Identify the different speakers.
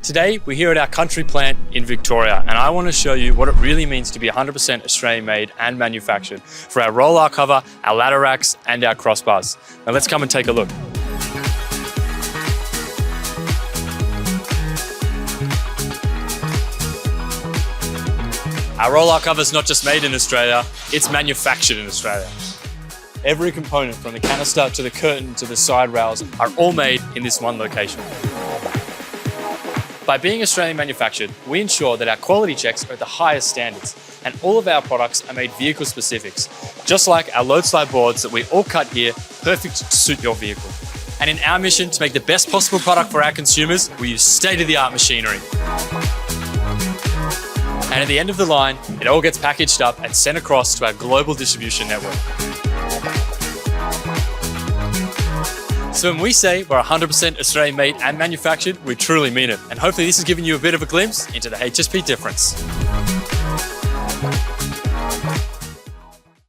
Speaker 1: Today, we're here at our country plant in Victoria, and I want to show you what it really means to be 100% Australian made and manufactured for our roll-out cover, our ladder racks, and our crossbars. Now let's come and take a look. Our roll-out cover is not just made in Australia, it's manufactured in Australia. Every component from the canister to the curtain to the side rails are all made in this one location. By being Australian manufactured, we ensure that our quality checks are at the highest standards, and all of our products are made vehicle specifics, just like our load slide boards that we all cut here, perfect to suit your vehicle. And in our mission to make the best possible product for our consumers, we use state-of-the-art machinery. And at the end of the line, it all gets packaged up and sent across to our global distribution network. So when we say we're 100% Australian made and manufactured, we truly mean it. And hopefully this has given you a bit of a glimpse into the HSP difference.